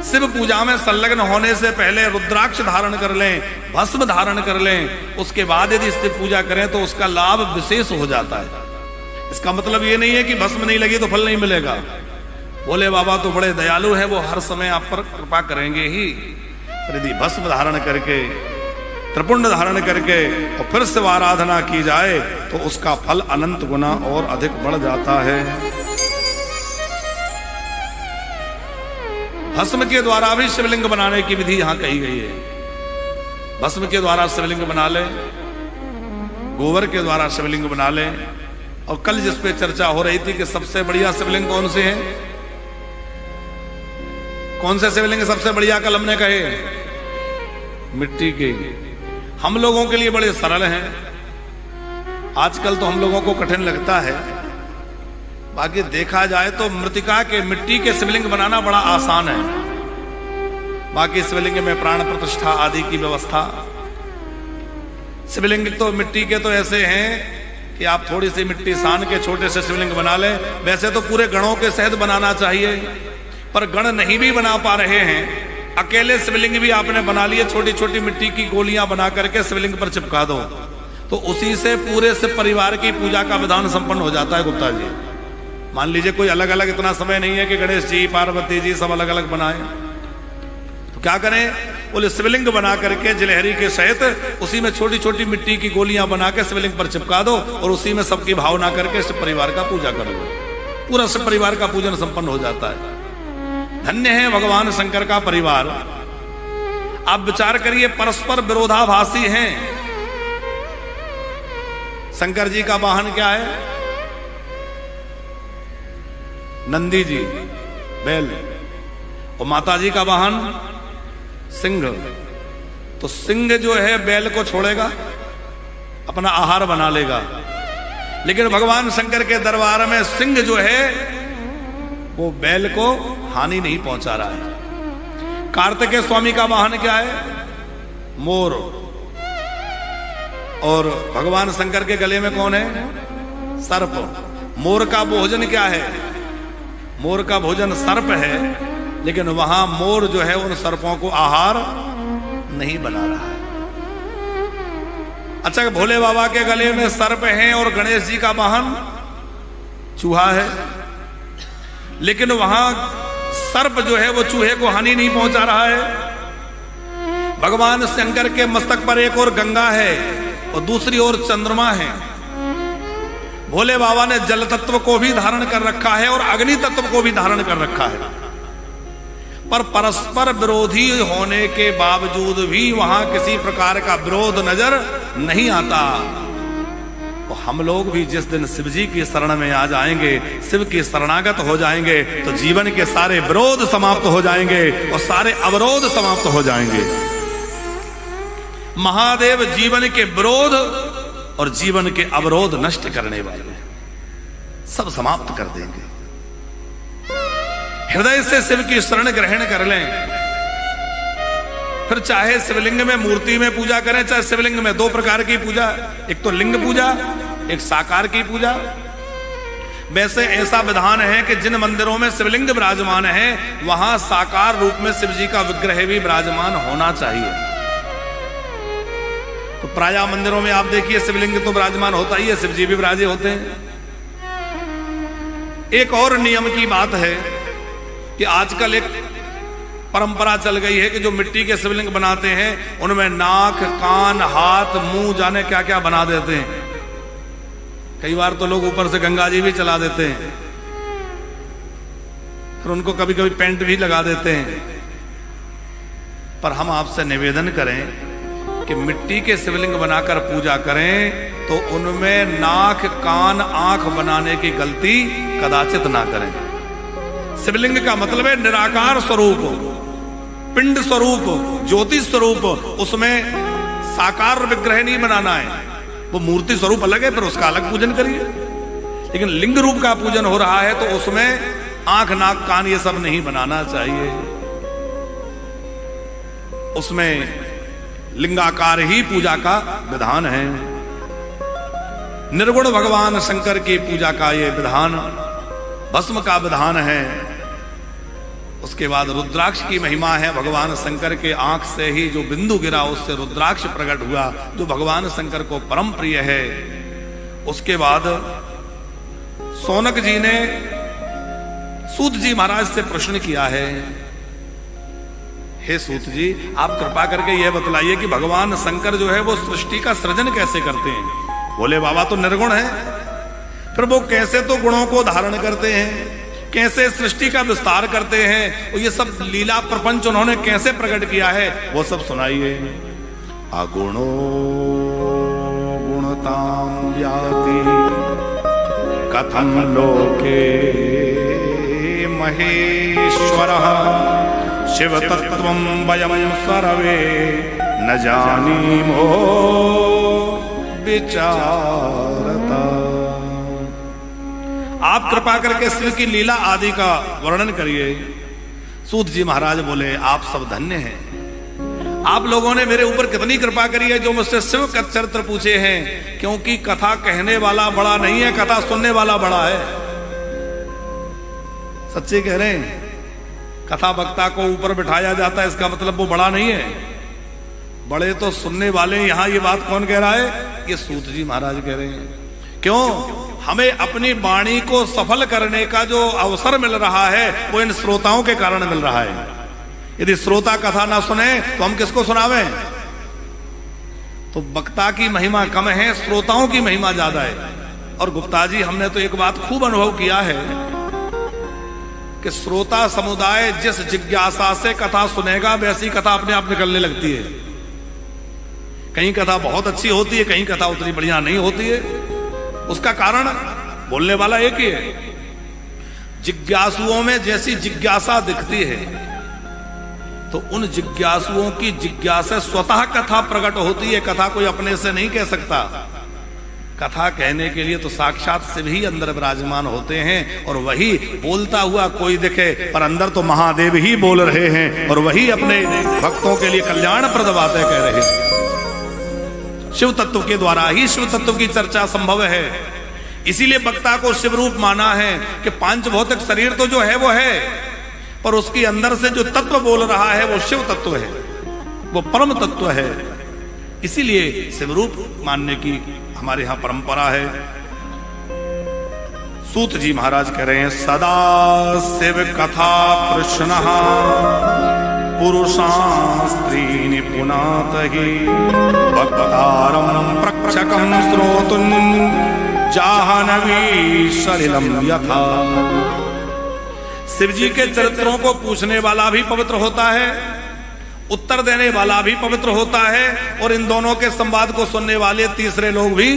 शिव पूजा में संलग्न होने से पहले रुद्राक्ष धारण कर लें, भस्म धारण कर लें, उसके बाद यदि शिव पूजा करें तो उसका लाभ विशेष हो जाता है। इसका मतलब ये नहीं है कि भस्म नहीं लगी तो फल नहीं मिलेगा। भोले बाबा तो बड़े दयालु है, वो हर समय आप पर कृपा करेंगे ही। यदि भस्म धारण करके, त्रिपुंड धारण करके और फिर शिव आराधना की जाए तो उसका फल अनंत गुना और अधिक बढ़ जाता है। भस्म के द्वारा भी शिवलिंग बनाने की विधि यहां कही गई है। भस्म के द्वारा शिवलिंग बना ले, गोबर के द्वारा शिवलिंग बना ले। और कल जिस पे चर्चा हो रही थी कि सबसे बढ़िया शिवलिंग कौन से हैं, कौन से शिवलिंग सबसे बढ़िया, कल हमने कहे मिट्टी के। हम लोगों के लिए बड़े सरल हैं, आजकल तो हम लोगों को कठिन लगता है। बाकी देखा जाए तो मृतिका के, मिट्टी के शिवलिंग बनाना बड़ा आसान है। बाकी शिवलिंग में प्राण प्रतिष्ठा आदि की व्यवस्था, शिवलिंग तो मिट्टी के तो ऐसे हैं कि आप थोड़ी सी मिट्टी सान के छोटे से शिवलिंग बना लें। वैसे तो पूरे गणों के सहित बनाना चाहिए, पर गण नहीं भी बना पा रहे हैं, अकेले शिवलिंग भी आपने बना लिए, छोटी छोटी मिट्टी की गोलियां बना करके शिवलिंग पर चिपका दो तो उसी से पूरे से परिवार की पूजा का विधान संपन्न हो जाता है। गुप्ता जी, मान लीजिए कोई अलग अलग, इतना समय नहीं है कि गणेश जी, पार्वती जी सब अलग अलग बनाए, तो क्या करें, बोले शिवलिंग बना करके जिलहरी के सहित उसी में छोटी छोटी मिट्टी की गोलियां बना के शिवलिंग पर चिपका दो और उसी में सबकी भावना करके शिव परिवार का पूजा कर लो, पूरा शिव परिवार का पूजन संपन्न हो जाता है। धन्य है भगवान शंकर का परिवार। आप विचार करिए, परस्पर विरोधाभासी हैं। शंकर जी का वाहन क्या है, नंदी जी बैल, और माता जी का वाहन सिंह। तो सिंह जो है बैल को छोड़ेगा, अपना आहार बना लेगा, लेकिन भगवान शंकर के दरबार में सिंह जो है वो बैल को हानि नहीं पहुंचा रहा है। कार्तिकेय स्वामी का वाहन क्या है, मोर, और भगवान शंकर के गले में कौन है, सर्प। मोर का भोजन क्या है, मोर का भोजन सर्प है, लेकिन वहां मोर जो है उन सर्पों को आहार नहीं बना रहा है। अच्छा, भोले बाबा के गले में सर्प है और गणेश जी का वाहन चूहा है, लेकिन वहां सर्प जो है वो चूहे को हानि नहीं पहुंचा रहा है। भगवान शंकर के मस्तक पर एक और गंगा है और दूसरी ओर चंद्रमा है। भोले बाबा ने जल तत्व को भी धारण कर रखा है और अग्नि तत्व को भी धारण कर रखा है, पर परस्पर विरोधी होने के बावजूद भी वहां किसी प्रकार का विरोध नजर नहीं आता। तो हम लोग भी जिस दिन शिव जी की शरण में आ जाएंगे, शिव की शरणागत हो जाएंगे, तो जीवन के सारे विरोध समाप्त हो जाएंगे और सारे अवरोध समाप्त हो जाएंगे। महादेव जीवन के विरोध और जीवन के अवरोध नष्ट करने वाले, सब समाप्त कर देंगे। हृदय से शिव की शरण ग्रहण कर लें, फिर चाहे शिवलिंग में, मूर्ति में पूजा करें, चाहे शिवलिंग में। दो प्रकार की पूजा, एक तो लिंग पूजा, एक साकार की पूजा। वैसे ऐसा विधान है कि जिन मंदिरों में शिवलिंग विराजमान है वहां साकार रूप में शिव जी का विग्रह भी विराजमान होना चाहिए। तो प्राय मंदिरों में आप देखिए शिवलिंग तो विराजमान होता ही है, शिव जी भी विराजे होते हैं। एक और नियम की बात है कि आजकल एक परंपरा चल गई है कि जो मिट्टी के शिवलिंग बनाते हैं उनमें नाक, कान, हाथ, मुंह, जाने क्या क्या बना देते हैं। कई बार तो लोग ऊपर से गंगा जी भी चला देते हैं, फिर उनको कभी कभी पेंट भी लगा देते हैं। पर हम आपसे निवेदन करें कि मिट्टी के शिवलिंग बनाकर पूजा करें तो उनमें नाक, कान, आंख बनाने की गलती कदाचित ना करें। शिवलिंग का मतलब है निराकार स्वरूप, पिंड स्वरूप, ज्योति स्वरूप, उसमें साकार विग्रह नहीं बनाना है। वो मूर्ति स्वरूप अलग है, फिर उसका अलग पूजन करिए। लेकिन लिंग रूप का पूजन हो रहा है तो उसमें आंख, नाक, कान ये सब नहीं बनाना चाहिए। उसमें लिंगाकार ही पूजा का विधान है। निर्गुण भगवान शंकर की पूजा का ये विधान, भस्म का विधान है। उसके बाद रुद्राक्ष की महिमा है। भगवान शंकर के आंख से ही जो बिंदु गिरा उससे रुद्राक्ष प्रकट हुआ, जो भगवान शंकर को परम प्रिय है। उसके बाद सौनक जी ने सूत जी महाराज से प्रश्न किया है, हे सूत जी, आप कृपा करके यह बतलाइए कि भगवान शंकर जो है वो सृष्टि का सृजन कैसे करते हैं। बोले बाबा तो निर्गुण है, फिर वो कैसे तो गुणों को धारण करते हैं, कैसे सृष्टि का विस्तार करते हैं, और ये सब लीला प्रपंच उन्होंने कैसे प्रकट किया है वो सब सुनाइए। अगुणो गुणतां व्याति कथं लोके महेश्वरः शिव तत्त्वं वयं सर्वे न जानीमो विचारता। आप कृपा करके शिव की लीला आदि का वर्णन करिए। सूत जी महाराज बोले, आप सब धन्य हैं, आप लोगों ने मेरे ऊपर कितनी कृपा करी है जो मुझसे शिव का चरित्र पूछे हैं, क्योंकि कथा कहने वाला बड़ा नहीं है, कथा सुनने वाला बड़ा है। सच्चे कह रहे हैं, कथा वक्ता को ऊपर बिठाया जाता है, इसका मतलब वो बड़ा नहीं है, बड़े तो सुनने वाले। यहां ये बात कौन कह रहा है? ये सूत जी महाराज कह रहे हैं। क्यों? हमें अपनी वाणी को सफल करने का जो अवसर मिल रहा है वो इन श्रोताओं के कारण मिल रहा है। यदि श्रोता कथा ना सुने तो हम किसको सुनावें? तो वक्ता की महिमा कम है, श्रोताओं की महिमा ज्यादा है। और गुप्ता जी, हमने तो एक बात खूब अनुभव किया है कि श्रोता समुदाय जिस जिज्ञासा से कथा सुनेगा वैसी कथा अपने आप निकलने लगती है। कहीं कथा बहुत अच्छी होती है, कहीं कथा उतनी बढ़िया नहीं होती है। उसका कारण बोलने वाला एक ही है। जिज्ञासुओं में जैसी जिज्ञासा दिखती है तो उन जिज्ञासुओं की जिज्ञासा स्वतः कथा प्रकट होती है। कथा कोई अपने से नहीं कह सकता। कथा कहने के लिए तो साक्षात शिव ही अंदर विराजमान होते हैं, और वही बोलता हुआ कोई दिखे, पर अंदर तो महादेव ही बोल रहे हैं और वही अपने भक्तों के लिए कल्याणप्रद बातें कह रहे हैं। शिव तत्व के द्वारा ही शिव तत्व की चर्चा संभव है। इसीलिए वक्ता को शिव रूप माना है कि पांच भौतिक शरीर तो जो है वो है, पर उसके अंदर से जो तत्व बोल रहा है वो शिव तत्व है, वो परम तत्व है। इसीलिए शिव रूप मानने की हमारे यहां परंपरा है। सूत जी महाराज कह रहे हैं, सदा शिव कथा प्रश्न पुरुषां स्त्रीनि पुनातहि वक्तारं प्रक्षकं श्रोतुं जाह्नवी सलिलं यथा। शिव जी के चरित्रों को पूछने वाला भी पवित्र होता है, उत्तर देने वाला भी पवित्र होता है, और इन दोनों के संवाद को सुनने वाले तीसरे लोग भी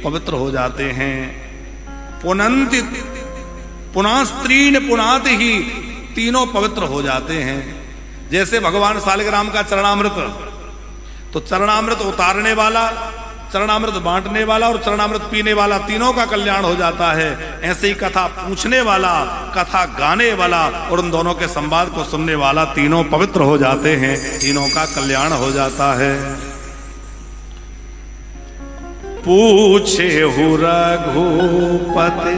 पवित्र हो जाते हैं। पुनंति पुनः स्त्रीन पुनाति ही, तीनों पवित्र हो जाते हैं। जैसे भगवान सालिग्राम का चरणामृत, तो चरणामृत उतारने वाला, चरणामृत बांटने वाला और चरणामृत पीने वाला, तीनों का कल्याण हो जाता है। ऐसे ही कथा पूछने वाला, कथा गाने वाला और उन दोनों के संवाद को सुनने वाला, तीनों पवित्र हो जाते हैं, तीनों का कल्याण हो जाता है। पूछे हु रघुपति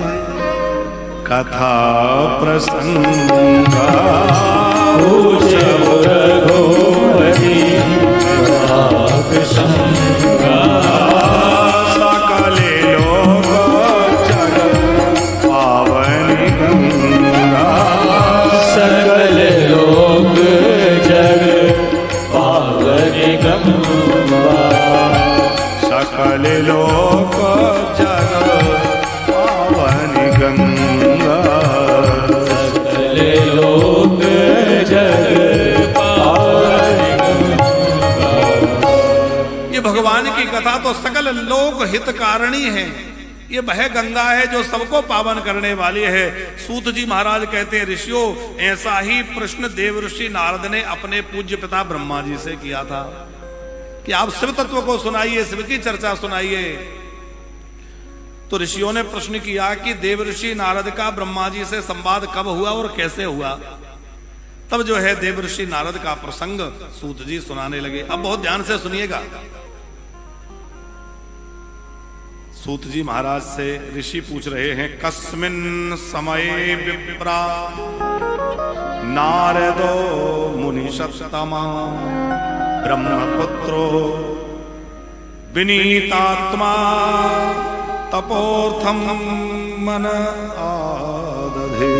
कथा प्रसंगा, पूछे हु रघुपति कथा प्रसंगा, सकल लोक जग पावनी गंगा, सकल लोक जग पावनी गंगा, सकल लोक जग पावनी गंगा, सकल लोक जग पावनी गंगा। ये भगवान की कथा तो सकल लोक हितकारिणी है। ये वह गंगा है जो सबको पावन करने वाली है। सूत जी महाराज कहते हैं, ऋषियों, ऐसा ही प्रश्न देव ऋषि नारद ने अपने पूज्य पिता ब्रह्मा जी से किया था कि आप शिव तत्व को सुनाइए, शिव की चर्चा सुनाइए। तो ऋषियों ने प्रश्न किया कि देव ऋषि नारद का ब्रह्मा जी से संवाद कब हुआ और कैसे हुआ। तब जो है देव ऋषि नारद का प्रसंग सूत जी सुनाने लगे। अब बहुत ध्यान से सुनिएगा। सूत जी महाराज से ऋषि पूछ रहे हैं, कस्मिन् समये विप्रा नारदो मुनिषत्तमा ब्रह्मपुत्रो विनीतात्मा तपोर्थम मन आदधे।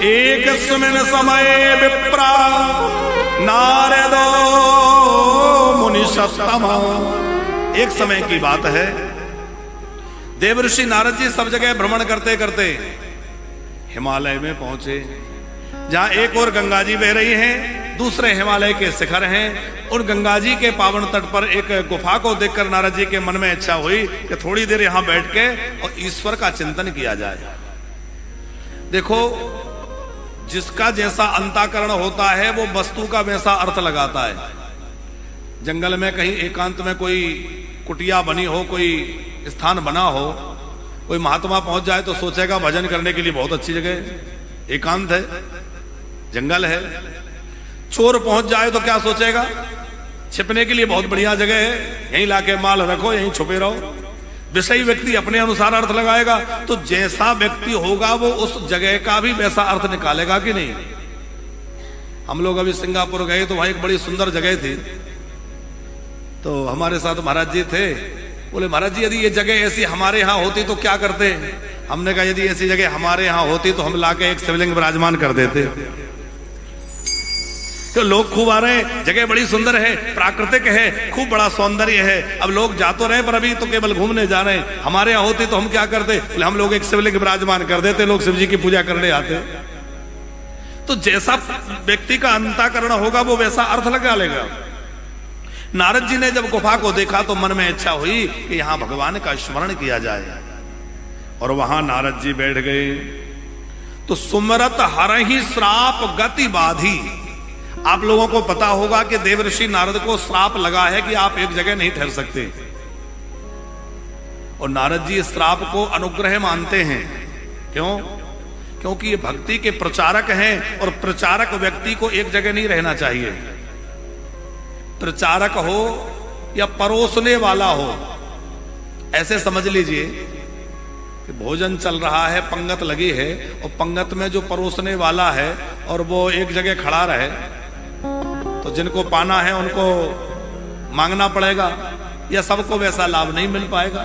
एकस्मिन् समये विप्रा नारदो मुनिषत्तमा। एक समय की बात है, देवर्षि नारद जी सब जगह भ्रमण करते करते हिमालय में पहुंचे, जहां एक और गंगा जी बह रही हैं, दूसरे हिमालय के शिखर हैं। उन गंगा जी के पावन तट पर एक गुफा को देखकर नारद जी के मन में इच्छा हुई कि थोड़ी देर यहां बैठ के और ईश्वर का चिंतन किया जाए। देखो, जिसका जैसा अंतःकरण होता है वो वस्तु का वैसा अर्थ लगाता है। जंगल में कहीं एकांत में कोई कुटिया बनी हो, कोई स्थान बना हो, कोई महात्मा पहुंच जाए तो सोचेगा भजन करने के लिए बहुत अच्छी जगह है, एकांत है, जंगल है। चोर पहुंच जाए तो क्या सोचेगा, छिपने के लिए बहुत बढ़िया जगह है, यहीं लाके माल रखो, यहीं छुपे रहो। विषयी व्यक्ति अपने अनुसार अर्थ लगाएगा, तो जैसा व्यक्ति होगा वो उस जगह का भी वैसा अर्थ निकालेगा कि नहीं। हम लोग अभी सिंगापुर गए तो वहां एक बड़ी सुंदर जगह थी, तो हमारे साथ महाराज जी थे। बोले महाराज जी, यदि ये जगह ऐसी हमारे यहाँ होती तो क्या करते। हमने कहा यदि ऐसी जगह हमारे यहाँ होती तो हम लाके एक शिवलिंग विराजमान कर देते। तो लोग खूब आ रहे हैं, जगह बड़ी सुंदर है, प्राकृतिक है, खूब बड़ा सौंदर्य है। अब लोग जा तो रहे पर अभी तो केवल घूमने जा रहे हैं। हमारे यहाँ होती तो हम क्या करते, हम लोग एक शिवलिंग विराजमान कर देते, लोग शिव जी की पूजा करने आते। तो जैसा व्यक्ति का अंतःकरण होगा वो वैसा अर्थ लगा लेगा। नारद जी ने जब गुफा को देखा तो मन में इच्छा हुई कि यहां भगवान का स्मरण किया जाए, और वहां नारद जी बैठ गए। तो सुमरत हरहि श्राप गति बाधी। आप लोगों को पता होगा कि देवर्षि नारद को श्राप लगा है कि आप एक जगह नहीं ठहर सकते, और नारद जी इस श्राप को अनुग्रह मानते हैं। क्यों? क्योंकि ये भक्ति के प्रचारक हैं, और प्रचारक व्यक्ति को एक जगह नहीं रहना चाहिए। प्रचारक हो या परोसने वाला हो, ऐसे समझ लीजिए कि भोजन चल रहा है, पंगत लगी है, और पंगत में जो परोसने वाला है और वो एक जगह खड़ा रहे तो जिनको पाना है उनको मांगना पड़ेगा, या सबको वैसा लाभ नहीं मिल पाएगा।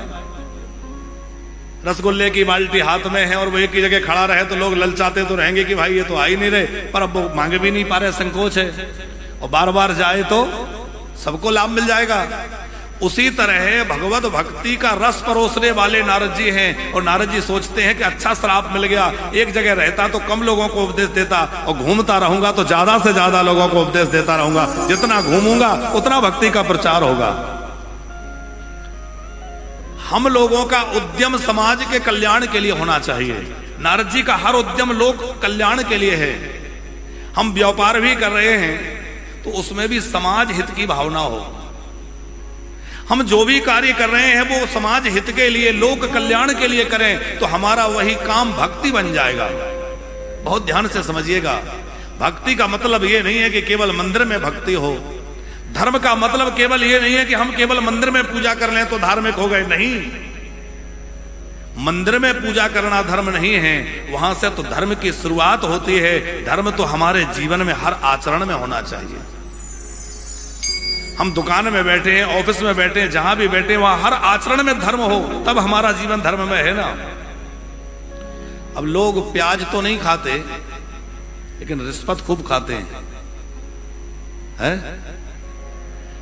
रसगुल्ले की बाल्टी हाथ में है और वो एक ही जगह खड़ा रहे तो लोग ललचाते तो रहेंगे कि भाई ये तो आ ही नहीं रहे, पर अब वो मांगे भी नहीं पा रहे, संकोच है, और बार बार जाए तो सबको लाभ मिल जाएगा। उसी तरह भगवत भक्ति का रस परोसने वाले नारद जी हैं, और नारद जी सोचते हैं कि अच्छा श्राप मिल गया, एक जगह रहता तो कम लोगों को उपदेश देता, और घूमता रहूंगा तो ज्यादा से ज्यादा लोगों को उपदेश देता रहूंगा। जितना घूमूंगा उतना भक्ति का प्रचार होगा। हम लोगों का उद्यम समाज के कल्याण के लिए होना चाहिए। नारद जी का हर उद्यम लोक कल्याण के लिए है। हम व्यापार भी कर रहे हैं तो उसमें भी समाज हित की भावना हो। हम जो भी कार्य कर रहे हैं वो समाज हित के लिए, लोक कल्याण के लिए करें तो हमारा वही काम भक्ति बन जाएगा। बहुत ध्यान से समझिएगा, भक्ति का मतलब ये नहीं है कि केवल मंदिर में भक्ति हो। धर्म का मतलब केवल ये नहीं है कि हम केवल मंदिर में पूजा कर लें तो धार्मिक हो गए। नहीं, मंदिर में पूजा करना धर्म नहीं है, वहां से तो धर्म की शुरुआत होती है। धर्म तो हमारे जीवन में हर आचरण में होना चाहिए। हम दुकान में बैठे हैं, ऑफिस में बैठे हैं, जहां भी बैठे वहां हर आचरण में धर्म हो, तब हमारा जीवन धर्म में है ना। अब लोग प्याज तो नहीं खाते लेकिन रिश्वत खूब खाते हैं।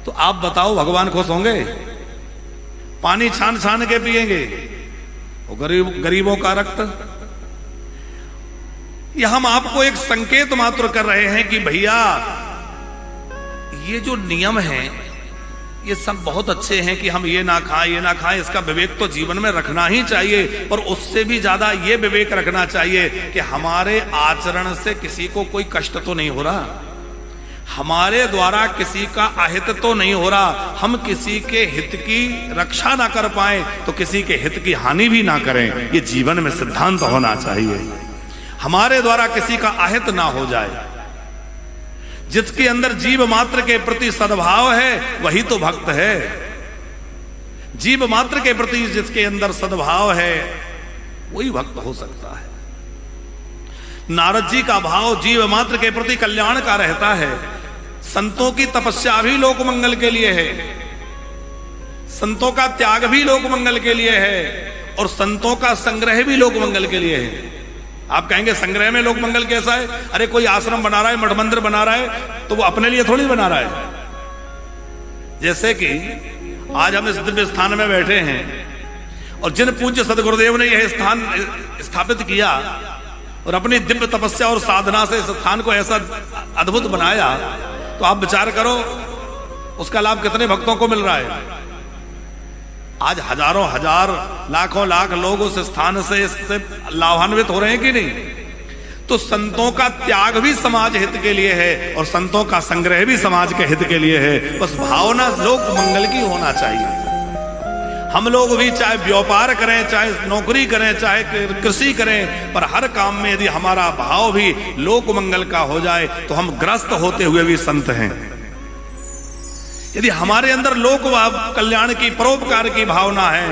तो आप बताओ भगवान खुश होंगे? पानी छान छान के पिएंगे, वो गरीबों का रक्त। यह हम आपको एक संकेत मात्र कर रहे हैं कि भैया ये जो नियम हैं ये सब बहुत अच्छे हैं कि हम ये ना खाएं, ये ना खाएं, इसका विवेक तो जीवन में रखना ही चाहिए। पर उससे भी ज्यादा ये विवेक रखना चाहिए कि हमारे आचरण से किसी को कोई कष्ट तो नहीं हो रहा, हमारे द्वारा किसी का अहित तो नहीं हो रहा। हम किसी के हित की रक्षा ना कर पाए तो किसी के हित की हानि भी ना करें, ये जीवन में सिद्धांत होना चाहिए। हमारे द्वारा किसी का अहित ना हो जाए। जिसके अंदर जीव मात्र के प्रति सद्भाव है वही तो भक्त है। जीव मात्र के प्रति जिसके अंदर सद्भाव है वही भक्त हो सकता है। नारद जी का भाव जीव मात्र के प्रति कल्याण का रहता है। संतों की तपस्या भी लोक मंगल के लिए है, संतों का त्याग भी लोक मंगल के लिए है, और संतों का संग्रह भी लोक मंगल के लिए है। आप कहेंगे संग्रह में लोक मंगल कैसा है? अरे कोई आश्रम बना रहा है, मठ मंदिर बना रहा है, तो वो अपने लिए थोड़ी बना रहा है। जैसे कि आज हम इस दिव्य स्थान में बैठे हैं और जिन पूज्य सदगुरुदेव ने यह स्थान स्थापित किया और अपनी दिव्य तपस्या और साधना से इस स्थान को ऐसा अद्भुत बनाया, तो आप विचार करो उसका लाभ कितने भक्तों को मिल रहा है। आज हजारों हजार लाखों लाख लोग उस स्थान से इससे लाभान्वित हो रहे हैं कि नहीं? तो संतों का त्याग भी समाज हित के लिए है और संतों का संग्रह भी समाज के हित के लिए है। बस भावना लोक मंगल की होना चाहिए। हम लोग भी चाहे व्यापार करें, चाहे नौकरी करें, चाहे कृषि करें, पर हर काम में यदि हमारा भाव भी लोक मंगल का हो जाए तो हम ग्रस्त होते हुए भी संत हैं। यदि हमारे अंदर लोक कल्याण की, परोपकार की भावना है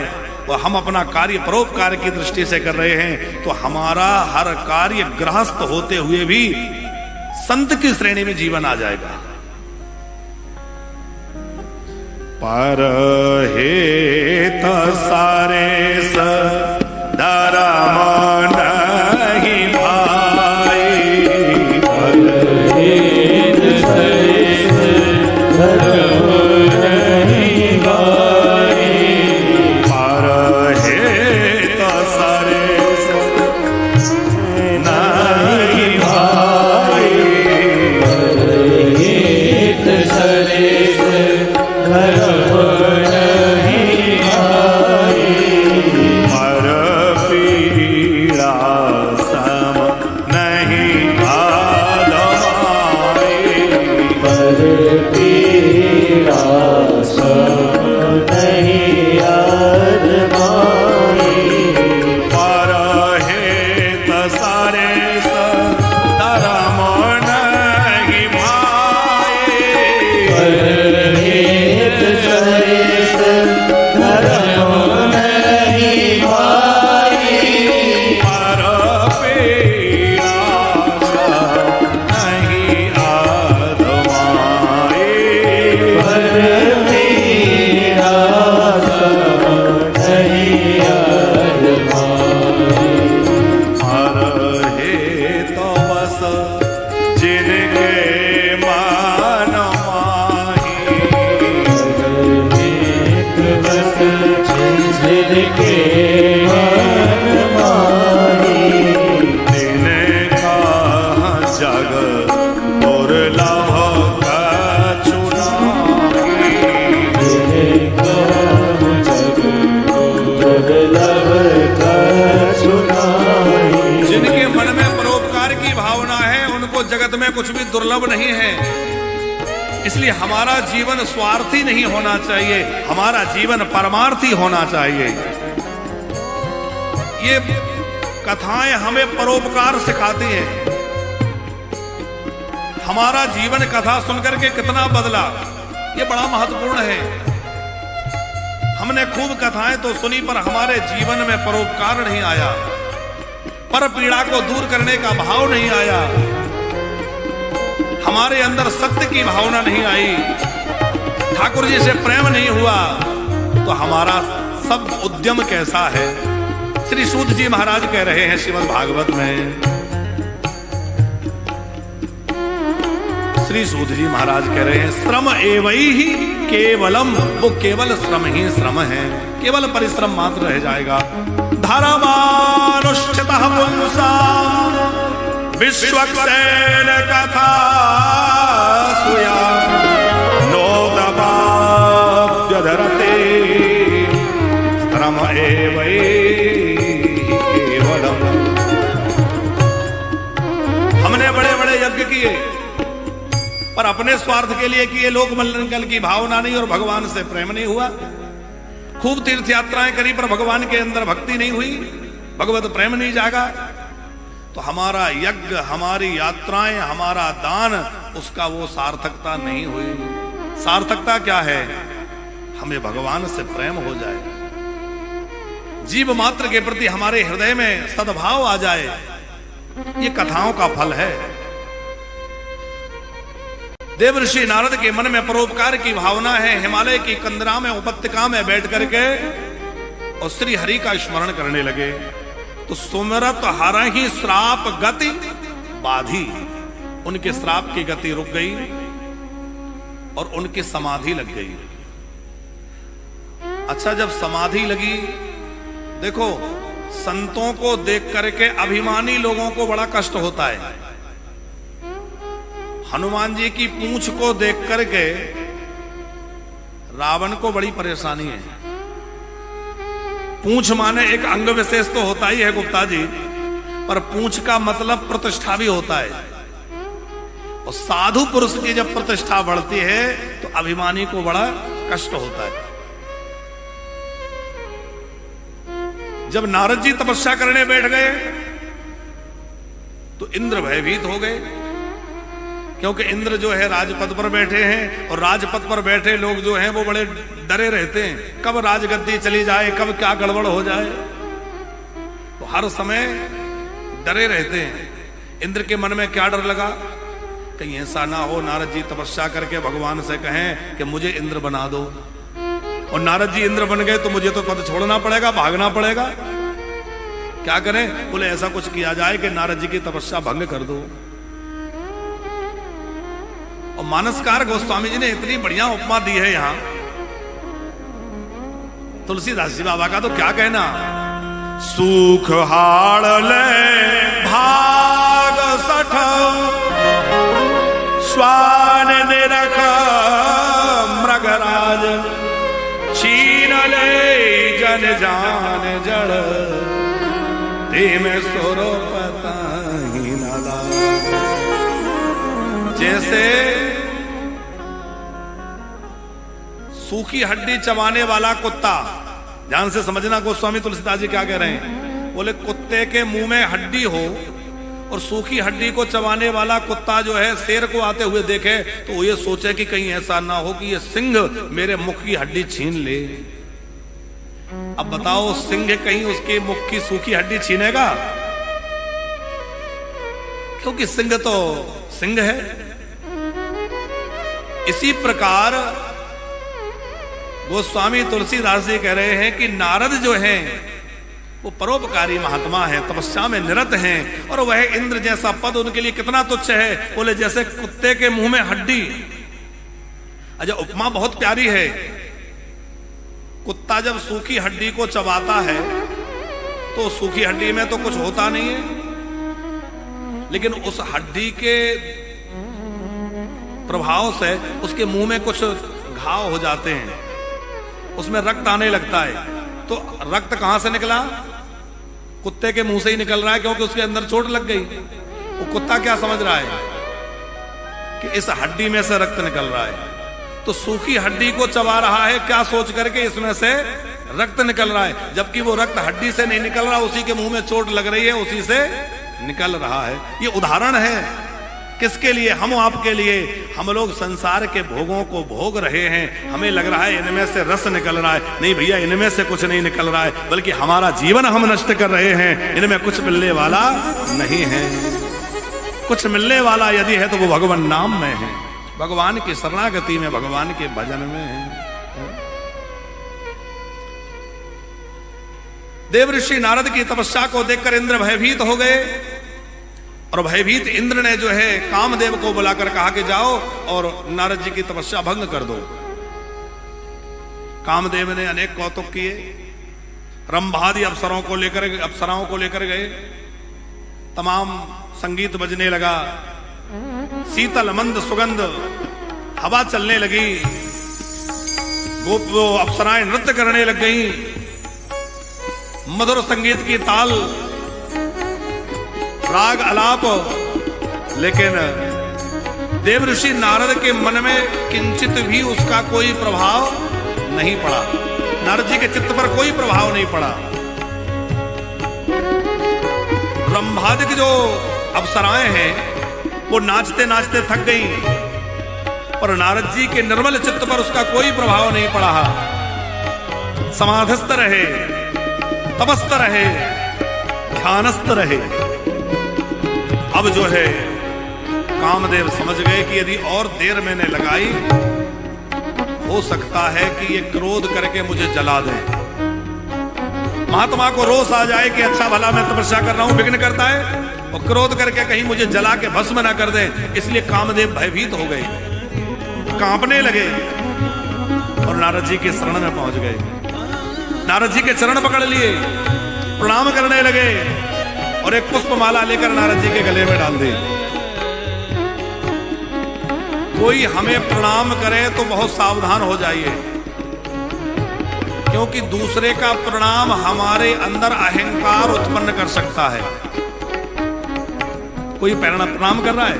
और हम अपना कार्य परोपकार की दृष्टि से कर रहे हैं, तो हमारा हर कार्य गृहस्थ होते हुए भी संत की श्रेणी में जीवन आ जाएगा। पर हेत सारे धर्म नहीं भाई, पर हेत सारे धर्म नहीं भाई, पर हेत सारे नहीं भाई, पर हेत सारे धर्म नहीं भाई, पर पीड़ा सम नहीं आदमाई, पर पीड़ा सम नहीं आदमाई, पर हेत सारे धर्म नहीं भाई, पर हेत सारे धर्म नहीं भाई, पर पीड़ा नहीं आदमाई, पर पीड़ा सम नहीं आदमाई, पर हेत बस जिनके मान माही, एक बस जिनके मन माही, तिनका जग दुर्लभ चुनाई, जिनका जग दुर्लभ का सुनाई, जिनके मन में परोपकार की भावना है उनको जगत में कुछ भी दुर्लभ नहीं है। इसलिए हमारा जीवन स्वार्थी नहीं होना चाहिए, हमारा जीवन परमार्थी होना चाहिए। ये कथाएं हमें परोपकार सिखाती हैं। हमारा जीवन कथा सुनकर के कितना बदला, ये बड़ा महत्वपूर्ण है। हमने खूब कथाएं तो सुनी पर हमारे जीवन में परोपकार नहीं आया, पर पीड़ा को दूर करने का भाव नहीं आया, हमारे अंदर सत्य की भावना नहीं आई, ठाकुर जी से प्रेम नहीं हुआ, तो हमारा सब उद्यम कैसा है? श्री सूत जी महाराज कह रहे हैं श्रीमद् भागवत में, श्री सूत जी महाराज कह रहे हैं श्रम एवैहि केवलम, वो केवल श्रम ही श्रम है, केवल परिश्रम मात्र रह जाएगा। धर्मानुष्ठितः पुंसा विश्वक्सेन कथा सुया नोदपाप्यधरते श्रम एवैहि केवलम। हमने बड़े बड़े यज्ञ किए पर अपने स्वार्थ के लिए किए, लोक मंगल की भावना नहीं और भगवान से प्रेम नहीं हुआ। खूब तीर्थ यात्राएं करी पर भगवान के अंदर भक्ति नहीं हुई, भगवत प्रेम नहीं जागा, तो हमारा यज्ञ, हमारी यात्राएं, हमारा दान, उसका वो सार्थकता नहीं हुई। सार्थकता क्या है? हमें भगवान से प्रेम हो जाए, जीव मात्र के प्रति हमारे हृदय में सद्भाव आ जाए, ये कथाओं का फल है। देवर्षि नारद के मन में परोपकार की भावना है। हिमालय की कंदरा में उपत्यका में बैठ करके और श्री हरि का स्मरण करने लगे तो सुमिरत हरहि श्राप गति बाधी, उनके श्राप की गति रुक गई और उनकी समाधि लग गई। अच्छा, जब समाधि लगी, देखो संतों को देख करके अभिमानी लोगों को बड़ा कष्ट होता है। हनुमान जी की पूंछ को देख करके रावण को बड़ी परेशानी है। पूंछ माने एक अंग विशेष तो होता ही है गुप्ता जी, पर पूंछ का मतलब प्रतिष्ठा भी होता है। और साधु पुरुष की जब प्रतिष्ठा बढ़ती है तो अभिमानी को बड़ा कष्ट होता है। जब नारद जी तपस्या करने बैठ गए तो इंद्र भयभीत हो गए, क्योंकि इंद्र जो है राजपद पर बैठे हैं और राजपद पर बैठे लोग जो हैं वो बड़े डरे रहते हैं, कब राजगद्दी चली जाए, कब क्या गड़बड़ हो जाए, तो हर समय डरे रहते हैं। इंद्र के मन में क्या डर लगा, कहीं ऐसा ना हो नारद जी तपस्या करके भगवान से कहें कि मुझे इंद्र बना दो, और नारद जी इंद्र बन गए तो मुझे तो पद छोड़ना पड़ेगा, भागना पड़ेगा। क्या करें, बोले ऐसा कुछ किया जाए कि नारद जी की तपस्या भंग कर दो। और मानसकार गोस्वामी जी ने इतनी बढ़िया उपमा दी है यहां तुलसीदास जी बाबा का, तो क्या कहना, सुख हाड़ ले भाग सठ स्वान निरख मृगराज छीन ले जन जान जड़ में सोरो पता ही नादा। जैसे सूखी हड्डी चबाने वाला कुत्ता, ध्यान से समझना गोस्वामी तुलसीदास जी क्या कह रहे हैं, बोले कुत्ते के मुंह में हड्डी हो और सूखी हड्डी को चबाने वाला कुत्ता जो है शेर को आते हुए देखे तो वो ये सोचे कि कहीं ऐसा ना हो कि ये सिंह मेरे मुख की हड्डी छीन ले। अब बताओ, सिंह कहीं उसके मुख की सूखी हड्डी छीनेगा? क्योंकि सिंह तो सिंह है। इसी प्रकार गोस्वामी तुलसीदास जी कह रहे हैं कि नारद जो हैं वो परोपकारी महात्मा है, तपस्या में निरत हैं, और वह इंद्र जैसा पद उनके लिए कितना तुच्छ है। बोले जैसे कुत्ते के मुंह में हड्डी। अच्छा, उपमा बहुत प्यारी है। कुत्ता जब सूखी हड्डी को चबाता है तो सूखी हड्डी में तो कुछ होता नहीं है, लेकिन उस हड्डी के प्रभाव से उसके मुंह में कुछ घाव हो जाते हैं, उसमें रक्त आने लगता है। तो रक्त कहां से निकला? कुत्ते के मुंह से ही निकल रहा है, क्योंकि उसके अंदर चोट लग गई। वो कुत्ता क्या समझ रहा है कि इस हड्डी में से रक्त निकल रहा है, तो सूखी हड्डी को चबा रहा है क्या सोच करके इसमें से रक्त निकल रहा है, जबकि वो रक्त हड्डी से नहीं निकल रहा, उसी के मुंह में चोट लग रही है, उसी से निकल रहा है। ये उदाहरण है किसके लिए? हम आपके लिए। हम लोग संसार के भोगों को भोग रहे हैं, हमें लग रहा है इनमें से रस निकल रहा है। नहीं भैया, इनमें से कुछ नहीं निकल रहा है, बल्कि हमारा जीवन हम नष्ट कर रहे हैं। इनमें कुछ मिलने वाला नहीं है। कुछ मिलने वाला यदि है तो वो भगवान नाम में है, भगवान की शरणागति में, भगवान के भजन में है। देवऋषि नारद की तपस्या को देखकर इंद्र भयभीत हो गए, और भयभीत इंद्र ने जो है कामदेव को बुलाकर कहा कि जाओ और नारद जी की तपस्या भंग कर दो। कामदेव ने अनेक कौतुक किए, रंभादि अप्सराओं को लेकर गए, तमाम संगीत बजने लगा, शीतल मंद सुगंध हवा चलने लगी, वो अप्सराएं नृत्य करने लग गई, मधुर संगीत की ताल, राग अलाप। लेकिन देवऋषि नारद के मन में किंचित भी उसका कोई प्रभाव नहीं पड़ा, नारद जी के चित्त पर कोई प्रभाव नहीं पड़ा। रंभादिक जो अप्सराएं हैं वो नाचते नाचते थक गई, और नारद जी के निर्मल चित्त पर उसका कोई प्रभाव नहीं पड़ा। समाधिस्थ रहे, तपस्थ रहे, ध्यानस्थ रहे। अब जो है कामदेव समझ गए कि यदि और देर मैंने लगाई हो सकता है कि ये क्रोध करके मुझे जला दें। महात्मा को रोष आ जाए कि अच्छा भला मैं तपस्या कर रहा हूं, विघ्न करता है, और क्रोध करके कहीं मुझे जला के भस्म ना कर दें। इसलिए कामदेव भयभीत हो गए, कांपने लगे और नारद जी के शरण में पहुंच गए। नारद जी के चरण पकड़ लिए, प्रणाम करने लगे और एक पुष्पमाला लेकर नारद जी के गले में डाल दी। कोई हमें प्रणाम करे तो बहुत सावधान हो जाइए, क्योंकि दूसरे का प्रणाम हमारे अंदर अहंकार उत्पन्न कर सकता है। कोई प्रणाम कर रहा है,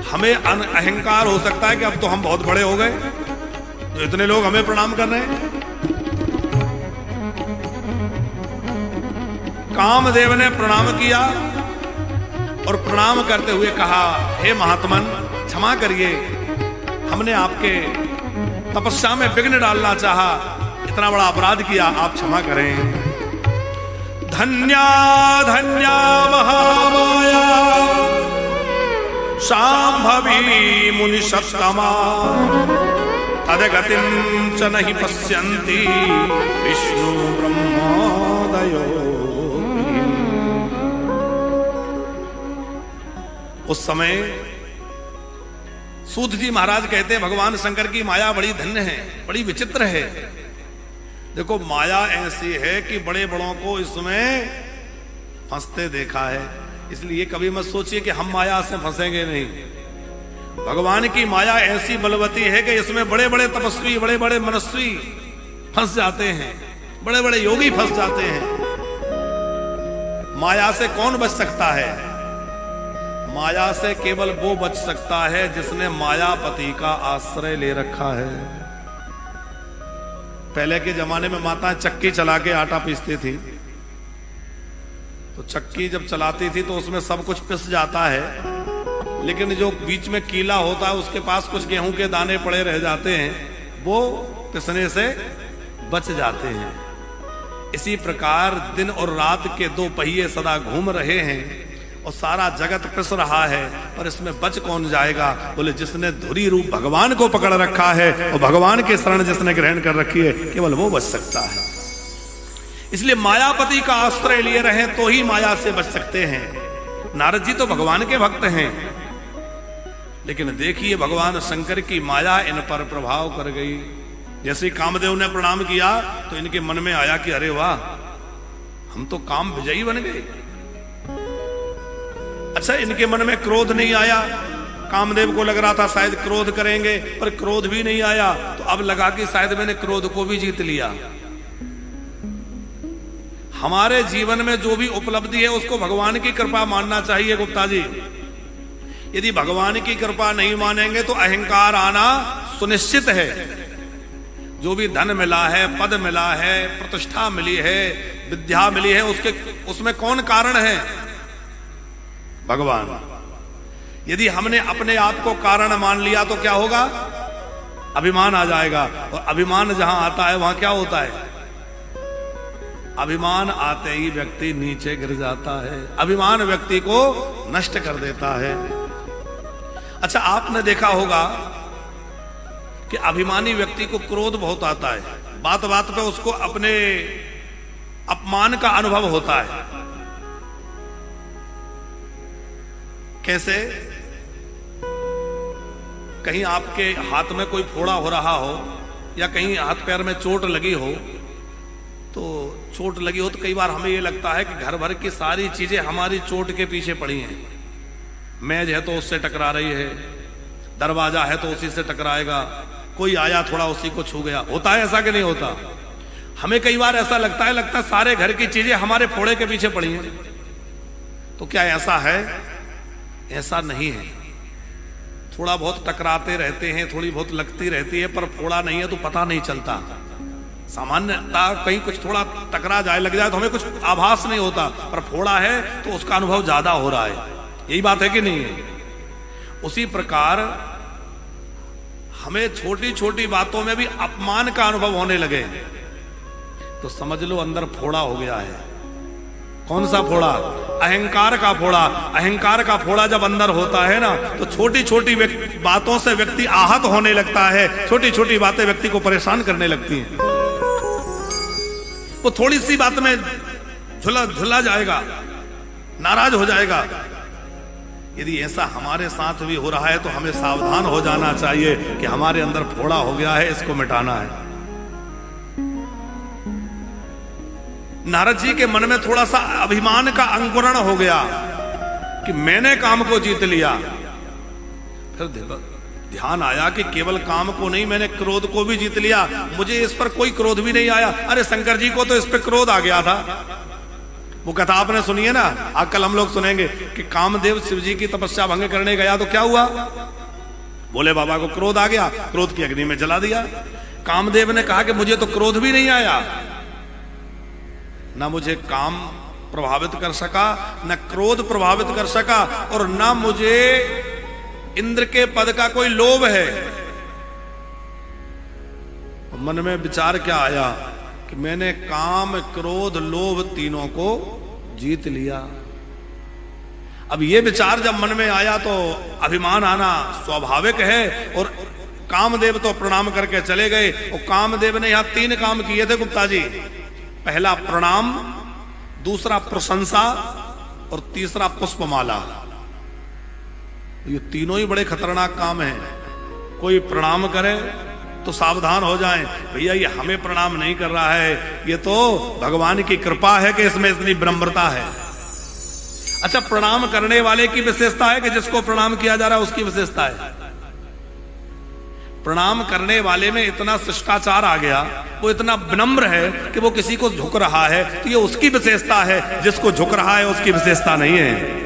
हमें अहंकार हो सकता है कि अब तो हम बहुत बड़े हो गए, तो इतने लोग हमें प्रणाम कर रहे हैं। कामदेव ने प्रणाम किया और प्रणाम करते हुए कहा, हे महात्मन क्षमा करिए, हमने आपके तपस्या में विघ्न डालना चाहा, इतना बड़ा अपराध किया, आप क्षमा करें। धन्या धन्या महामाया शांभवी मुनि सत्तमा तदगतिं च नहि पश्यन्ति विष्णु ब्रह्मोदयो। उस समय सूत जी महाराज कहते हैं, भगवान शंकर की माया बड़ी धन्य है, बड़ी विचित्र है। देखो माया ऐसी है कि बड़े बड़ों को इसमें फंसते देखा है, इसलिए कभी मत सोचिए कि हम माया से फंसेंगे नहीं। भगवान की माया ऐसी बलवती है कि इसमें बड़े बड़े तपस्वी, बड़े बड़े मनस्वी फंस जाते हैं, बड़े बड़े योगी फंस जाते हैं। माया से कौन बच सकता है? माया से केवल वो बच सकता है जिसने मायापति का आश्रय ले रखा है। पहले के जमाने में माताएं चक्की चला के आटा पीसती थी, तो चक्की जब चलाती थी तो उसमें सब कुछ पिस जाता है, लेकिन जो बीच में कीला होता है उसके पास कुछ गेहूं के दाने पड़े रह जाते हैं, वो पिसने से बच जाते हैं। इसी प्रकार दिन और रात के दो पहिए सदा घूम रहे हैं और सारा जगत पिस रहा है, पर इसमें बच कौन जाएगा? बोले जिसने धुरी रूप भगवान को पकड़ रखा है और भगवान के शरण जिसने ग्रहण कर रखी है, केवल वो बच सकता है। इसलिए मायापति का आश्रय लिए रहे तो ही माया से बच सकते हैं। नारद जी तो भगवान के भक्त हैं, लेकिन देखिए भगवान शंकर की माया इन पर प्रभाव कर गई। जैसे कामदेव ने प्रणाम किया तो इनके मन में आया कि अरे वाह, हम तो काम विजयी बन गए। अच्छा, इनके मन में क्रोध नहीं आया। कामदेव को लग रहा था शायद क्रोध करेंगे, पर क्रोध भी नहीं आया। तो अब लगा कि शायद मैंने क्रोध को भी जीत लिया। हमारे जीवन में जो भी उपलब्धि है उसको भगवान की कृपा मानना चाहिए गुप्ता जी। यदि भगवान की कृपा नहीं मानेंगे तो अहंकार आना सुनिश्चित है। जो भी धन मिला है, पद मिला है, प्रतिष्ठा मिली है, विद्या मिली है, उसमें कौन कारण है? भगवान। यदि हमने अपने आप को कारण मान लिया तो क्या होगा? अभिमान आ जाएगा, और अभिमान जहां आता है वहां क्या होता है? अभिमान आते ही व्यक्ति नीचे गिर जाता है, अभिमान व्यक्ति को नष्ट कर देता है। अच्छा, आपने देखा होगा कि अभिमानी व्यक्ति को क्रोध बहुत आता है, बात बात पे उसको अपने अपमान का अनुभव होता है। कैसे? कहीं आपके हाथ में कोई फोड़ा हो रहा हो या कहीं हाथ पैर में चोट लगी हो, तो चोट लगी हो तो कई बार हमें ये लगता है कि घर भर की सारी चीजें हमारी चोट के पीछे पड़ी हैं। मेज है तो उससे टकरा रही है, दरवाजा है तो उसी से टकराएगा, कोई आया थोड़ा उसी को छू गया। होता है ऐसा कि नहीं होता? हमें कई बार ऐसा लगता है सारे घर की चीजें हमारे फोड़े के पीछे पड़ी हैं। तो क्या ऐसा है? ऐसा नहीं है। थोड़ा बहुत टकराते रहते हैं, थोड़ी बहुत लगती रहती है, पर फोड़ा नहीं है तो पता नहीं चलता। सामान्यता कहीं कुछ थोड़ा टकरा जाए, लग जाए तो हमें कुछ आभास नहीं होता, पर फोड़ा है तो उसका अनुभव ज्यादा हो रहा है। यही बात है कि नहीं है? उसी प्रकार हमें छोटी छोटी बातों में भी अपमान का अनुभव होने लगे तो समझ लो अंदर फोड़ा हो गया है। कौन सा फोड़ा? अहंकार का फोड़ा। अहंकार का फोड़ा जब अंदर होता है ना, तो छोटी छोटी बातों से व्यक्ति आहत होने लगता है, छोटी छोटी बातें व्यक्ति को परेशान करने लगती हैं। वो थोड़ी सी बात में झुला जाएगा, नाराज हो जाएगा। यदि ऐसा हमारे साथ भी हो रहा है तो हमें सावधान हो जाना चाहिए कि हमारे अंदर फोड़ा हो गया है, इसको मिटाना है। नारद जी के मन में थोड़ा सा अभिमान का अंकुरण हो गया कि मैंने काम को जीत लिया। फिर ध्यान आया कि केवल काम को नहीं, मैंने क्रोध को भी जीत लिया। मुझे इस पर कोई क्रोध भी नहीं आया। अरे शंकर जी को तो इस पर क्रोध आ गया था। वो कथा आपने सुनी है ना, आजकल हम लोग सुनेंगे कि कामदेव शिव जी की तपस्या भंग करने गया तो क्या हुआ? बोले बाबा को क्रोध आ गया, क्रोध की अग्नि में जला दिया। कामदेव ने कहा कि मुझे तो क्रोध भी नहीं आया, ना मुझे काम प्रभावित कर सका, न क्रोध प्रभावित कर सका, और ना मुझे इंद्र के पद का कोई लोभ है। मन में विचार क्या आया कि मैंने काम, क्रोध, लोभ तीनों को जीत लिया। अब ये विचार जब मन में आया तो अभिमान आना स्वाभाविक है। और कामदेव तो प्रणाम करके चले गए। और कामदेव ने यहां 3 काम किए थे गुप्ता जी। पहला प्रणाम, दूसरा प्रशंसा और तीसरा पुष्पमाला। ये तीनों ही बड़े खतरनाक काम हैं। कोई प्रणाम करे तो सावधान हो जाएं, भैया ये हमें प्रणाम नहीं कर रहा है, ये तो भगवान की कृपा है कि इसमें इतनी विनम्रता है। अच्छा, प्रणाम करने वाले की विशेषता है कि जिसको प्रणाम किया जा रहा है उसकी विशेषता है। प्रणाम करने वाले में इतना शिष्टाचार आ गया, वो इतना विनम्र है कि वो किसी को झुक रहा है तो ये उसकी विशेषता है। जिसको झुक रहा है उसकी विशेषता नहीं है।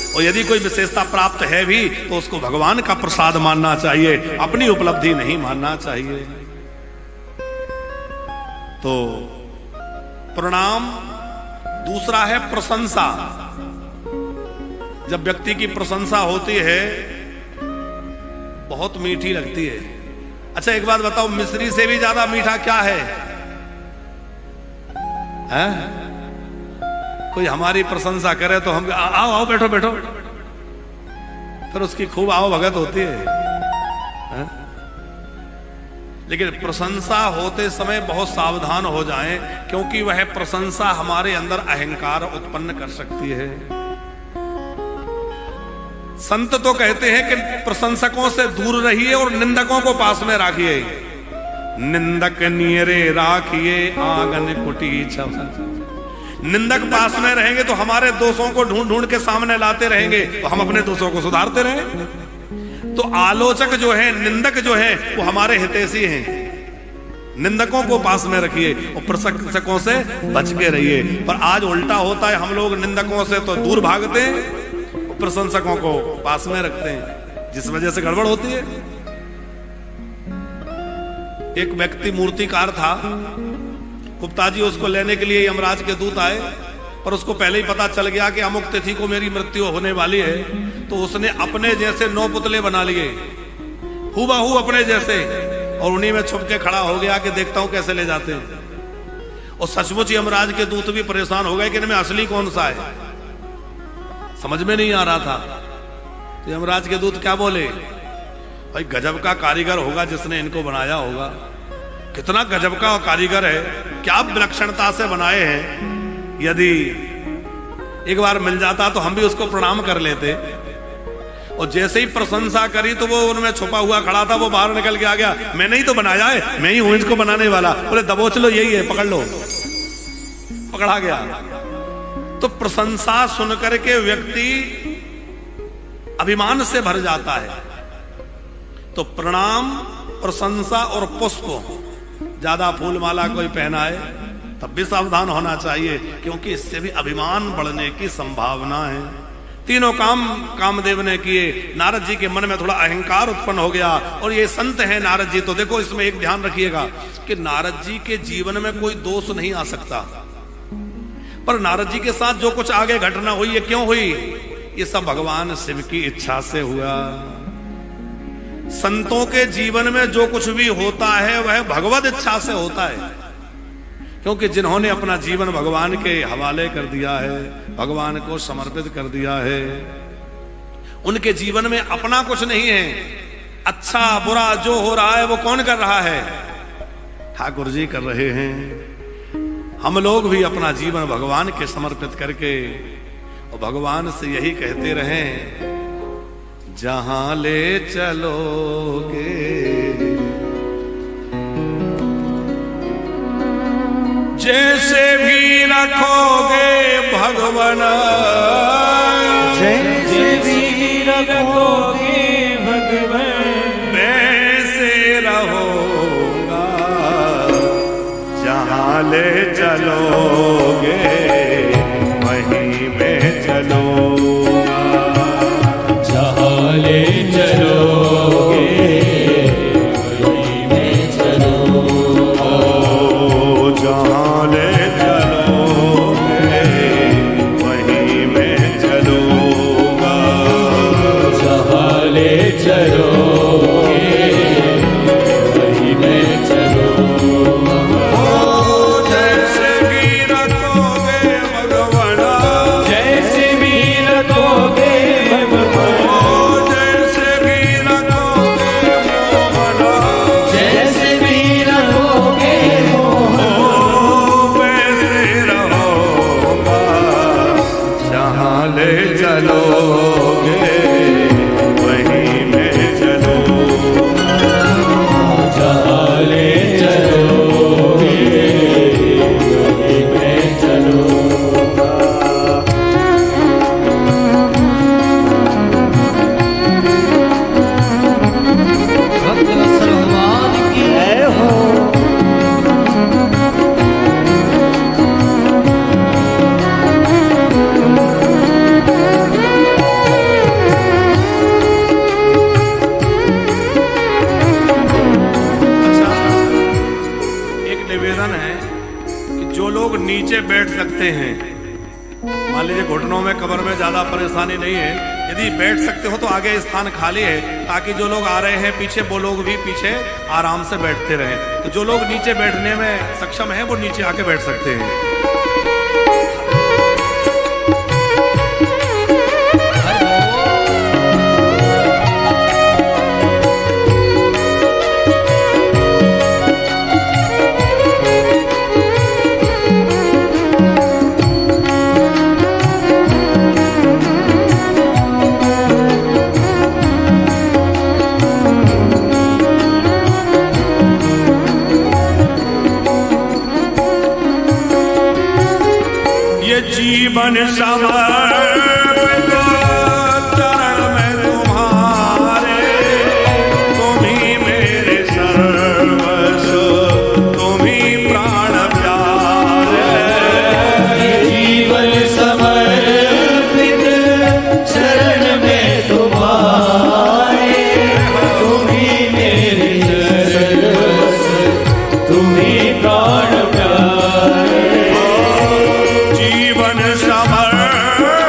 और यदि कोई विशेषता प्राप्त है भी तो उसको भगवान का प्रसाद मानना चाहिए, अपनी उपलब्धि नहीं मानना चाहिए। तो प्रणाम। दूसरा है प्रशंसा। जब व्यक्ति की प्रशंसा होती है बहुत मीठी लगती है। अच्छा एक बात बताओ, मिश्री से भी ज्यादा मीठा क्या है? कोई हमारी प्रशंसा करे तो हम आओ आओ बैठो बैठो, फिर उसकी खूब आओ भगत होती है। लेकिन प्रशंसा होते समय बहुत सावधान हो जाएं, क्योंकि वह प्रशंसा हमारे अंदर अहंकार उत्पन्न कर सकती है। संत तो कहते हैं कि प्रशंसकों से दूर रहिए और निंदकों को पास में रखिए। निंदक नियरे राखिए आंगन कुटी छव। निंदक पास में रहेंगे तो हमारे दोषों को ढूंढ ढूंढ के सामने लाते रहेंगे, तो हम अपने दोषों को सुधारते रहें। तो आलोचक जो है, निंदक जो है, वो हमारे हितैषी हैं। निंदकों को पास में रखिए और प्रशंसकों से बच के रहिए। पर आज उल्टा होता है, हम लोग निंदकों से तो दूर भागते हैं, प्रशंसकों को पास में रखते हैं, जिस वजह से गड़बड़ होती है। एक व्यक्ति मूर्तिकार था, गुप्ता जी उसको लेने के लिए यमराज के दूत आए, पर उसको पहले ही पता चल गया कि अमुक तिथि को मेरी मृत्यु होने वाली है। तो उसने अपने जैसे 9 पुतले बना लिए, हूबहू अपने जैसे, और उन्हीं में छुप के खड़ा हो गया कि देखता हूं कैसे ले जाते हैं। और सचमुच यमराज के दूत भी परेशान हो गए कि इनमें असली कौन सा है, समझ में नहीं आ रहा था। तो यमराज के दूत क्या बोले, भाई गजब का कारीगर होगा जिसने इनको बनाया होगा, कितना गजब का कारीगर है, क्या विलक्षणता से बनाए हैं। यदि एक बार मिल जाता तो हम भी उसको प्रणाम कर लेते। और जैसे ही प्रशंसा करी तो वो उनमें छुपा हुआ खड़ा था, वो बाहर निकल के आ गया, मैंने ही तो बनाया है, मैं ही हूं इसको बनाने वाला। बोले दबोच लो, यही है, पकड़ लो। पकड़ा गया। तो प्रशंसा सुनकर के व्यक्ति अभिमान से भर जाता है। तो प्रणाम, प्रशंसा और पुष्प, ज्यादा फूल माला कोई पहनाए तब भी सावधान होना चाहिए, क्योंकि इससे भी अभिमान बढ़ने की संभावना है। तीनों काम कामदेव ने किए। नारद जी के मन में थोड़ा अहंकार उत्पन्न हो गया। और ये संत हैं नारद जी, तो देखो इसमें एक ध्यान रखिएगा कि नारद जी के जीवन में कोई दोष नहीं आ सकता, पर नारद जी के साथ जो कुछ आगे घटना हुई, ये क्यों हुई? ये सब भगवान शिव की इच्छा से हुआ। संतों के जीवन में जो कुछ भी होता है वह भगवत इच्छा से होता है, क्योंकि जिन्होंने अपना जीवन भगवान के हवाले कर दिया है, भगवान को समर्पित कर दिया है, उनके जीवन में अपना कुछ नहीं है। अच्छा बुरा जो हो रहा है वो कौन कर रहा है? ठाकुर जी कर रहे हैं। हम लोग भी अपना जीवन भगवान के समर्पित करके और भगवान से यही कहते रहें, जहां ले चलोगे जैसे भी रखोगे भगवान, जैसे भी रखोगे भगवान, वैसे रहोगा। जहां ले चलोगे वहीं में चलूंगा। जहाँ ले चलोगे वहीं में चलूंगा। जहां ले चलोगे वहीं में चलूंगा। जहाँ ले चलोगे वहीं में चलूंगा। जैसे भी रखोगे भगवान, जैसे भी रखोगे भगवान, जैसे भी रखोगे मोहन, जैसे भी रखोगे वैसे रहोगा। जहां ले चलोगे वहीं में चलूंगा। जहाँ ले चलोगे वहीं में चलूंगा। भक्तवत्सल भगवान की जय हो। अच्छा, एक निवेदन है कि जो लोग नीचे बैठ सकते हैं, मान लीजिए घुटनों में कमर में ज्यादा परेशानी नहीं है, यदि बैठ सकते हो तो आगे स्थान खाली है, ताकि जो लोग आ रहे हैं पीछे वो लोग भी पीछे आराम से बैठते रहें। तो जो लोग नीचे बैठने में सक्षम हैं वो नीचे आके बैठ सकते हैं। ये जीवन समर्पित चरण में तुम्हारे, तुम ही मेरे सर्वस्व, तुम ही प्राण प्यारे। जीवन समर्पित शरण में तुम्हारे, तुम ही मेरे सर्वस्व, तुम ही प्राण प्यारे। जीवन समर्पित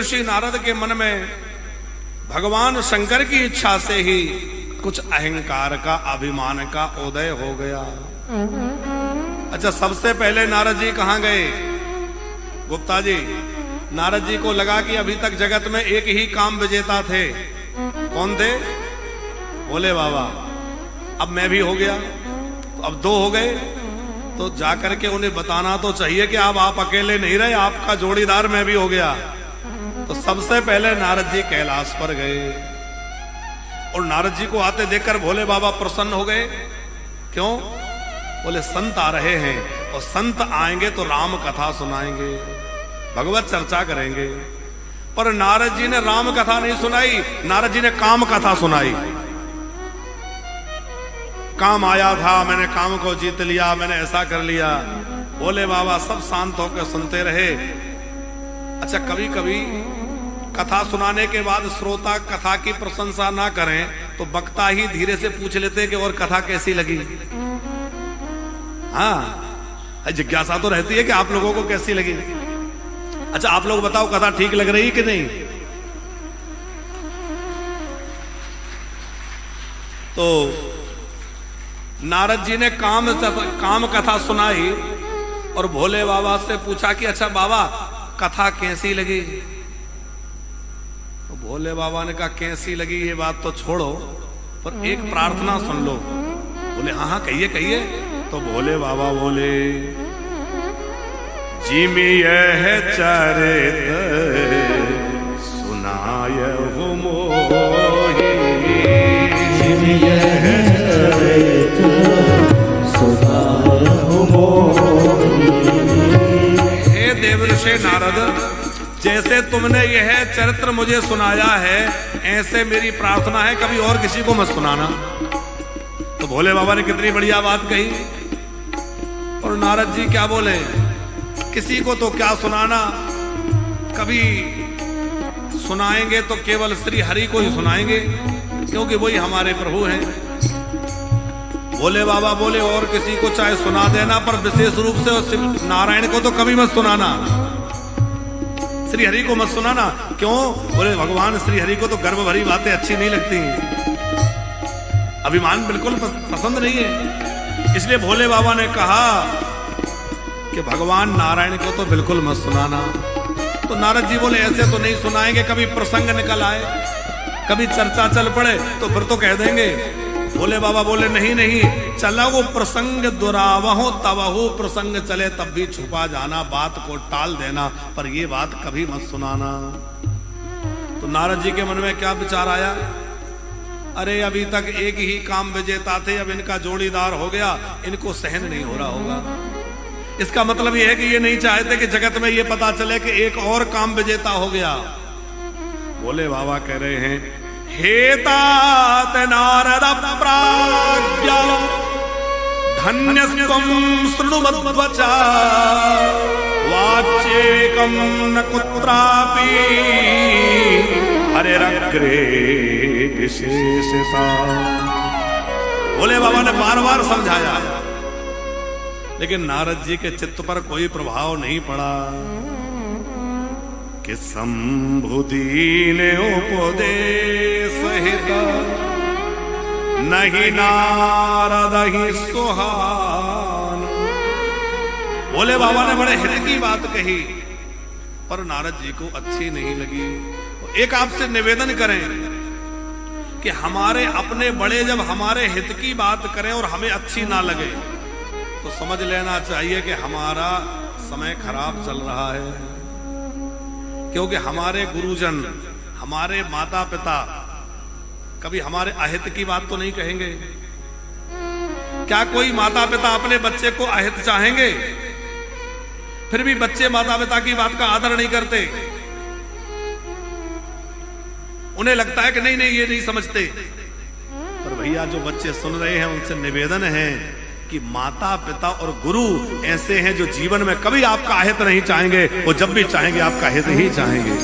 देवर्षि नारद के मन में भगवान शंकर की इच्छा से ही कुछ अहंकार का, अभिमान का उदय हो गया। अच्छा, सबसे पहले नारद जी कहां गए? गुप्ता जी, नारद जी को लगा कि अभी तक जगत में एक ही काम विजेता थे। कौन थे? भोले बाबा। अब मैं भी हो गया, तो अब दो हो गए, तो जाकर के उन्हें बताना तो चाहिए कि अब आप अकेले नहीं रहे, आपका जोड़ीदार मैं भी हो गया। तो सबसे पहले नारद जी कैलाश पर गए और नारद जी को आते देखकर भोले बाबा प्रसन्न हो गए। क्यों? बोले संत आ रहे हैं और संत आएंगे तो राम कथा सुनाएंगे, भगवत चर्चा करेंगे। पर नारद जी ने राम कथा नहीं सुनाई, नारद जी ने काम कथा सुनाई। काम आया था, मैंने काम को जीत लिया, मैंने ऐसा कर लिया। भोले बाबा सब शांत होकर सुनते रहे। अच्छा, कभी कभी कथा सुनाने के बाद श्रोता कथा की प्रशंसा ना करें तो वक्ता ही धीरे से पूछ लेते कि और कथा कैसी लगी। हाँ, जिज्ञासा तो रहती है कि आप लोगों को कैसी लगी। अच्छा, आप लोग बताओ कथा ठीक लग रही कि नहीं? तो नारद जी ने काम कथा सुनाई और भोले बाबा से पूछा कि अच्छा बाबा कथा कैसी लगी? तो भोले बाबा ने कहा कैसी लगी ये बात तो छोड़ो, पर एक प्रार्थना सुन लो। बोले हाँ हाँ कहिए कहिए। तो भोले बाबा बोले, जिमि यह चरित सुनाय हो मोहि, जिमि यह चरित सुनाय हो मोहि। हे देवर्षि नारद, जैसे तुमने यह चरित्र मुझे सुनाया है, ऐसे मेरी प्रार्थना है कभी और किसी को मत सुनाना। तो भोले बाबा ने कितनी बढ़िया बात कही। और नारद जी क्या बोले, किसी को तो क्या सुनाना, कभी सुनाएंगे तो केवल श्री हरि को ही सुनाएंगे, क्योंकि वही हमारे प्रभु हैं। भोले बाबा बोले और किसी को चाहे सुना देना, पर विशेष रूप से नारायण को तो कभी मत सुनाना, श्री हरि को मत सुनाना। क्यों? बोले भगवान श्री हरि को तो गर्व भरी बातें अच्छी नहीं लगती, अभिमान बिल्कुल पसंद नहीं है। इसलिए भोले बाबा ने कहा कि भगवान नारायण को तो बिल्कुल मत सुनाना। तो नारद जी बोले ऐसे तो नहीं सुनाएंगे, कभी प्रसंग निकल आए, कभी चर्चा चल पड़े तो फिर तो कह देंगे। भोले बाबा बोले नहीं नहीं, चला वो प्रसंग दुरावहो तबहु प्रसंग चले तब भी छुपा जाना, बात को टाल देना, पर ये बात कभी मत सुनाना। तो नारद जी के मन में क्या विचार आया, अरे अभी तक एक ही काम विजेता थे, अब इनका जोड़ीदार हो गया, इनको सहन नहीं हो रहा होगा। इसका मतलब यह है कि ये नहीं चाहते कि जगत में ये पता चले कि एक और काम विजेता हो गया। भोले बाबा कह रहे हैं, हेतात नारद प्राज्ञा धन्यस्त्वं शृणुमद्वचा वाच्येकं न कुत्रापि हरेरग्रे विशेषता। भोले बाबा ने बार बार समझाया, लेकिन नारद जी के चित्त पर कोई प्रभाव नहीं पड़ा कि संभुदीन उपदेश हित नहीं नारद ही सुहान। भोले बाबा ने बड़े हित की बात कही, पर नारद जी को अच्छी नहीं लगी। एक आपसे निवेदन करें कि हमारे अपने बड़े जब हमारे हित की बात करें और हमें अच्छी ना लगे तो समझ लेना चाहिए कि हमारा समय खराब चल रहा है, क्योंकि हमारे गुरुजन, हमारे माता पिता कभी हमारे अहित की बात तो नहीं कहेंगे। क्या कोई माता पिता अपने बच्चे को अहित चाहेंगे? फिर भी बच्चे माता पिता की बात का आदर नहीं करते, उन्हें लगता है कि नहीं नहीं ये नहीं समझते। पर भैया जो बच्चे सुन रहे हैं उनसे निवेदन है कि माता पिता और गुरु ऐसे हैं जो जीवन में कभी आपका अहित नहीं चाहेंगे, वो जब भी चाहेंगे आपका हित ही चाहेंगे।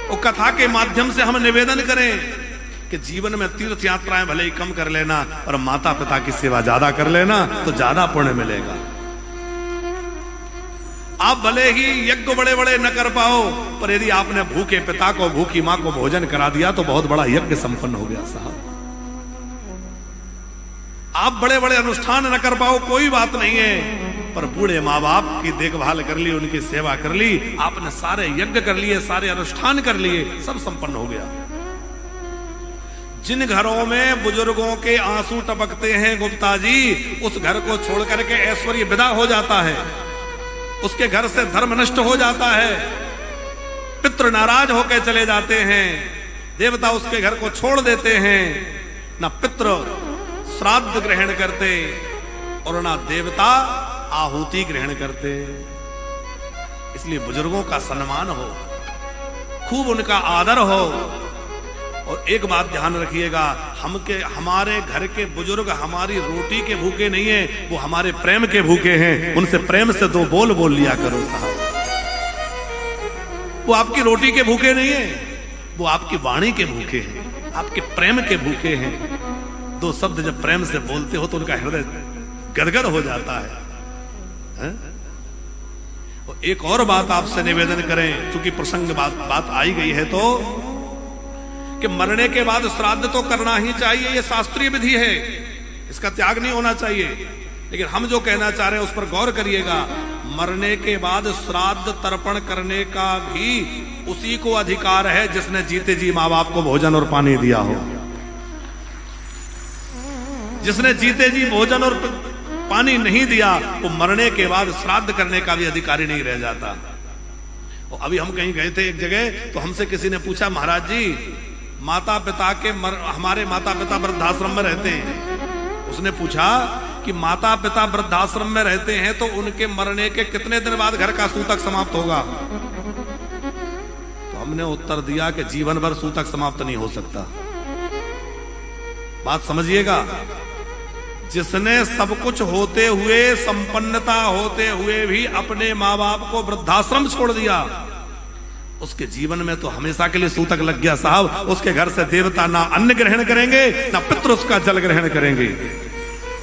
वो कथा के माध्यम से हम निवेदन करें कि जीवन में तीर्थ यात्राएं भले ही कम कर लेना, और माता पिता की सेवा ज्यादा कर लेना तो ज्यादा पुण्य मिलेगा। आप भले ही यज्ञ बड़े बड़े न कर पाओ, पर यदि आपने भूखे पिता को, भूखी मां को भोजन करा दिया तो बहुत बड़ा यज्ञ संपन्न हो गया साहब। आप बड़े बड़े अनुष्ठान न कर पाओ, कोई बात नहीं है, पर बूढ़े माँ बाप की देखभाल कर ली, उनकी सेवा कर ली, आपने सारे यज्ञ कर लिए, सारे अनुष्ठान कर लिए, सब संपन्न हो गया। जिन घरों में बुजुर्गों के आंसू टपकते हैं गुप्ता जी, उस घर को छोड़ करके ऐश्वर्य विदा हो जाता है, उसके घर से धर्म नष्ट हो जाता है, पितृ नाराज होकर चले जाते हैं, देवता उसके घर को छोड़ देते हैं, ना पितृ श्राद्ध ग्रहण करते और ना देवता आहुति ग्रहण करते। इसलिए बुजुर्गों का सम्मान हो, खूब उनका आदर हो। और एक बात ध्यान रखिएगा, हमारे घर के बुजुर्ग हमारी रोटी के भूखे नहीं है, वो हमारे प्रेम के भूखे हैं। उनसे प्रेम से दो बोल लिया करो साहब। वो आपकी रोटी के भूखे नहीं है, वो आपकी वाणी के भूखे हैं, आपके प्रेम के भूखे हैं। दो शब्द जब प्रेम से बोलते हो तो उनका हृदय गदगद हो जाता है। और एक और बात आपसे निवेदन करें, क्योंकि प्रसंग बात आई गई है, तो कि मरने के बाद श्राद्ध तो करना ही चाहिए, ये शास्त्रीय विधि है, इसका त्याग नहीं होना चाहिए। लेकिन हम जो कहना चाह रहे हैं उस पर गौर करिएगा, मरने के बाद श्राद्ध तर्पण करने का भी उसी को अधिकार है जिसने जीते जी माँ बाप को भोजन और पानी दिया हो। जिसने जीते जी भोजन और पानी नहीं दिया, वो मरने के बाद श्राद्ध करने का भी अधिकारी नहीं रह जाता। और अभी हम कहीं गए थे एक जगह, तो हमसे किसी ने पूछा, महाराज जी माता पिता के हमारे माता पिता वृद्धाश्रम में रहते हैं। उसने पूछा कि माता पिता वृद्धाश्रम में रहते हैं तो उनके मरने के कितने दिन बाद घर का सूतक समाप्त होगा? तो हमने उत्तर दिया कि जीवन भर सूतक समाप्त नहीं हो सकता। बात समझिएगा, जिसने सब कुछ होते हुए, संपन्नता होते हुए भी अपने माँ बाप को वृद्धाश्रम छोड़ दिया, उसके जीवन में तो हमेशा के लिए सूतक लग गया साहब। उसके घर से देवता ना अन्न ग्रहण करेंगे, ना पितृ उसका जल ग्रहण करेंगे।